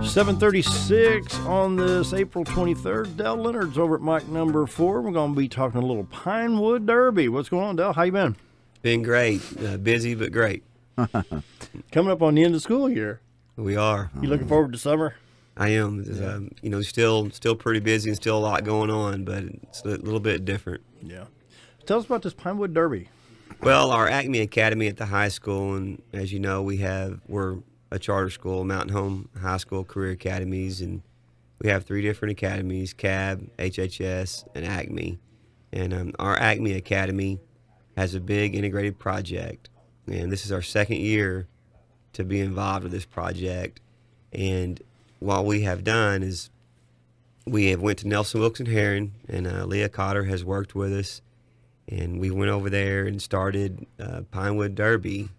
7:36 on this April 23rd. Dell Leonard's over at mic number 4. We're going to be talking a little Pinewood Derby. What's going on, Dell? How you been? Been great. Busy, but great. Coming up on the end of school year. We are. You looking forward to summer? I am. Still pretty busy and still a lot going on, but it's a little bit different. Yeah. Tell us about this Pinewood Derby. Well, our ACME Academy at the high school, and as you know, we're a charter school, Mountain Home High School Career Academies, and we have 3 different academies, CAB, HHS, and ACME. And our ACME Academy has a big integrated project, and this is our 2nd year to be involved with this project. And what we have done is we have went to Nelson Wilkes and Heron, and Leah Cotter has worked with us, and we went over there and started Pinewood Derby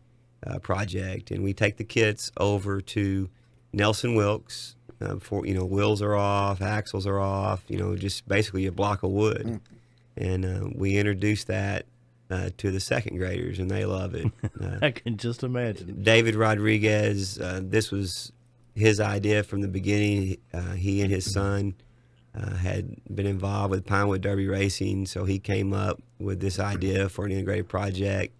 project, and we take the kids over to Nelson Wilkes for wheels are off, axles are off, just basically a block of wood, and we introduce that to the 2nd graders, and they love it. I can just imagine. David Rodriguez, this was his idea from the beginning. He and his son had been involved with Pinewood Derby racing, so he came up with this idea for an integrated project.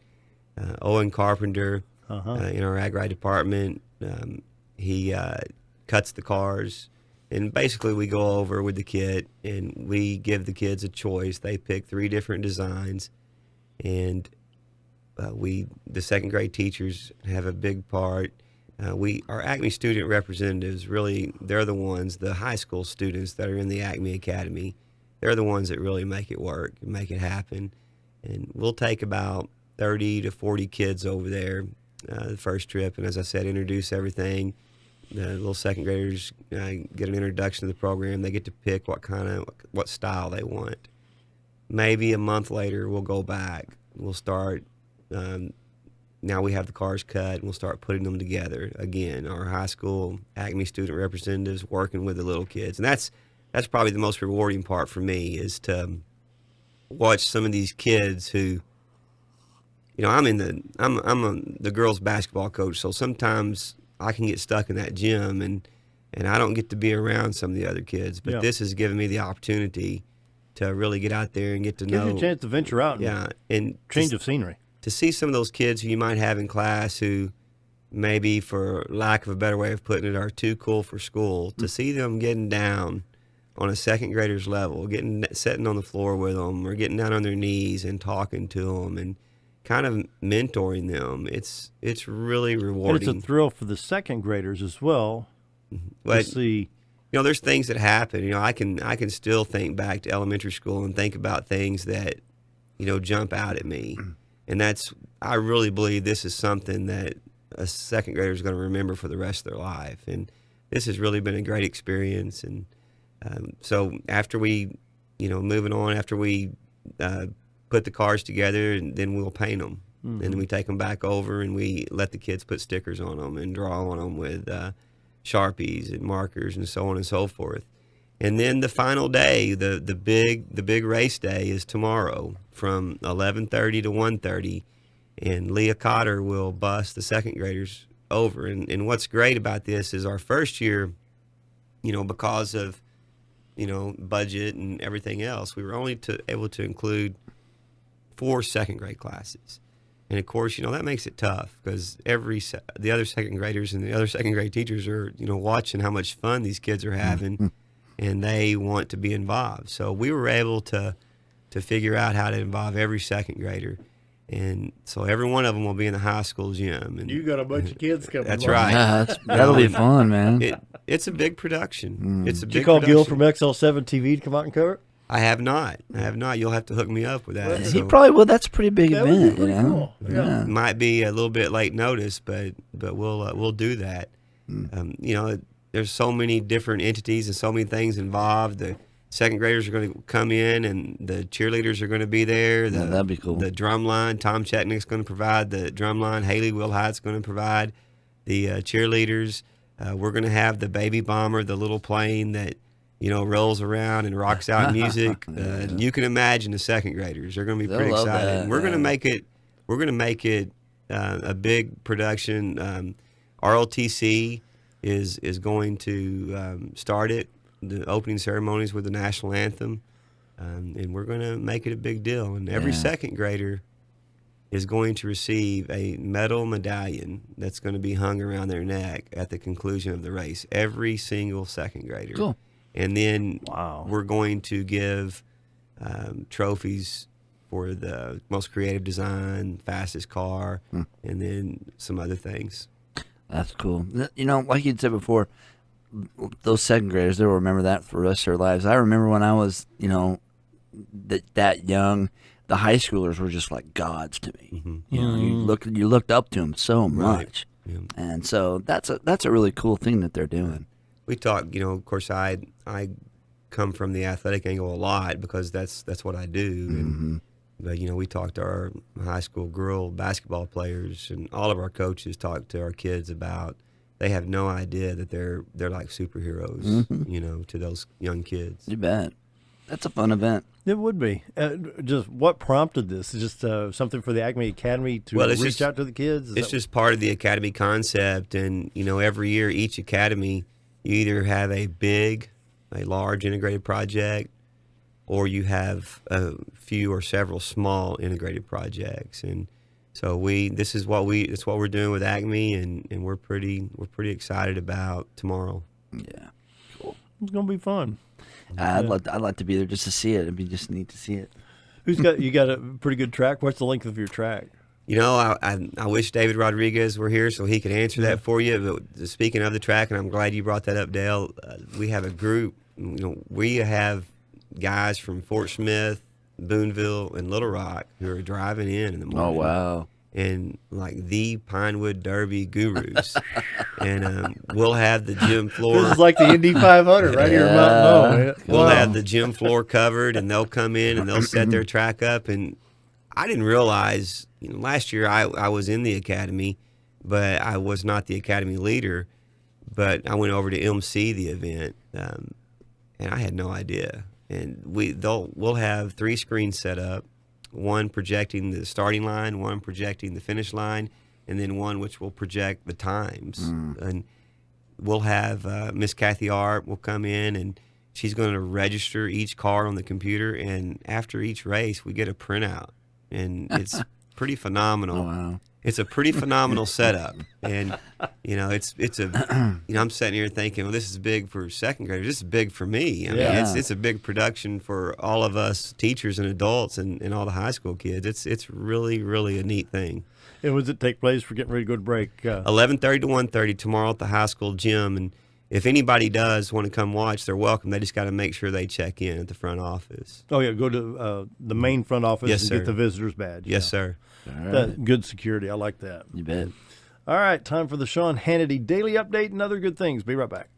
Owen Carpenter, in our ag ride department, he cuts the cars, and basically we go over with the kit and we give the kids a choice. They pick 3 different designs, and the 2nd grade teachers have a big part. Our ACME student representatives, really, they're the ones, the high school students that are in the ACME Academy, they're the ones that really make it work and make it happen. And we'll take about 30 to 40 kids over there the first trip, and as I said, introduce everything. The little 2nd graders get an introduction to the program. They get to pick what style they want. Maybe a month later, we'll go back. We'll start. Now we have the cars cut, and we'll start putting them together again. Our high school ACME student representatives working with the little kids, and that's probably the most rewarding part for me, is to watch some of these kids who. I'm the girls basketball coach, so sometimes I can get stuck in that gym and I don't get to be around some of the other kids. But this has given me the opportunity to really get out there and get to know. Gives you a chance to venture out and change of scenery. To see some of those kids who you might have in class who maybe, for lack of a better way of putting it, are too cool for school, to see them getting down on a 2nd grader's level, sitting on the floor with them or getting down on their knees and talking to them and kind of mentoring them. It's really rewarding. And it's a thrill for the 2nd graders as well. But, to see. There's things that happen. I can still think back to elementary school and think about things that, jump out at me. And I really believe this is something that a 2nd grader is going to remember for the rest of their life. And this has really been a great experience. And so after we, moving on, after we put the cars together, and then we'll paint them. And then we take them back over and we let the kids put stickers on them and draw on them with Sharpies and markers and so on and so forth. And then the final day, the big race day, is tomorrow from 11:30 to 1:30, and Leah Cotter will bus the 2nd graders over. And what's great about this is our first year, because of budget and everything else, we were only able to include 4 2nd grade classes. And of course, that makes it tough, because the other 2nd graders and the other 2nd grade teachers are, watching how much fun these kids are having, and they want to be involved. So we were able to figure out how to involve every 2nd grader. And so every one of them will be in the high school gym. And you got a bunch of kids coming. That's along. right. Yeah, that'll be fun, man. It's a big production. It's a Did big you call production. Gil from XL7 TV to come out and cover it? I have not. You'll have to hook me up with that. He probably will. That's a pretty big That would be event, pretty cool. Yeah. Might be a little bit late notice, but we'll do that. There's so many different entities and so many things involved. The 2nd graders are going to come in, and the cheerleaders are going to be there. That'd be cool. The drum line, Tom Chetnick's going to provide the drum line. Haley Wilhite's going to provide the cheerleaders. We're going to have the baby bomber, the little plane that rolls around and rocks out music. You can imagine the 2nd graders. They're going to be pretty excited. That, and we're going to make it a big production. ROTC is going to start it. The opening ceremonies with the national anthem, and we're going to make it a big deal. And every second grader is going to receive a metal medallion that's going to be hung around their neck at the conclusion of the race. Every single second grader. Cool. And then Wow. we're going to give trophies for the most creative design, fastest car, and then some other things. That's cool. You know, like you'd said before, those second graders, they'll remember that for the rest of their lives. I remember when I was, you know, that young, the high schoolers were just like gods to me. Mm-hmm. You know, you looked up to them so much, Yeah. and so that's a really cool thing that they're doing. We talk, you know, of course, I come from the athletic angle a lot because that's what I do. And, but, you know, we talk to our high school girl basketball players, and all of our coaches talk to our kids about they have no idea that they're like superheroes, you know, to those young kids. You bet. That's a fun event. It would be. Just what prompted this? Just something for the ACME Academy to reach out to the kids? It's just part of the academy concept. And, you know, every year, each academy, you either have a large integrated project, or you have a few or several small integrated projects. And so it's what we're doing with ACME, and we're pretty excited about tomorrow. Yeah. It's going to be fun. I'd like to be there just to see it. It'd be just neat to see it. You got a pretty good track? What's the length of your track? You know, I wish David Rodriguez were here so he could answer that for you. But speaking of the track, and I'm glad you brought that up, Dale, we have a group. You know, we have guys from Fort Smith, Boonville, and Little Rock who are driving in the morning. Oh, wow. And like the Pinewood Derby gurus. And we'll have the gym floor. This is like the Indy 500 right here in Mountain Home. We'll have the gym floor covered, and they'll come in and they'll set their track up. And I didn't realize, you know, last year I was in the academy, but I was not the academy leader. But I went over to MC the event, and I had no idea. And we'll have 3 screens set up, one projecting the starting line, one projecting the finish line, and then one which will project the times. And we'll have Miss Kathy Art will come in, and she's going to register each car on the computer. And after each race, we get a printout, and it's pretty phenomenal. Oh, wow. It's a pretty phenomenal setup. And, you know, it's a, you know, I'm sitting here thinking, well, this is big for second graders. This is big for me. I mean, it's a big production for all of us teachers and adults and all the high school kids. It's really, really a neat thing. And when does it take place? We're getting ready to go to break. 11:30 to 1:30 tomorrow at the high school gym. And if anybody does want to come watch, they're welcome. They just got to make sure they check in at the front office. Oh, yeah, go to the main front office Yes, and sir. get the visitor's badge. Yes, sir. All That, right. good security. I like that. You bet. All right, time for the Sean Hannity Daily Update and other good things. Be right back.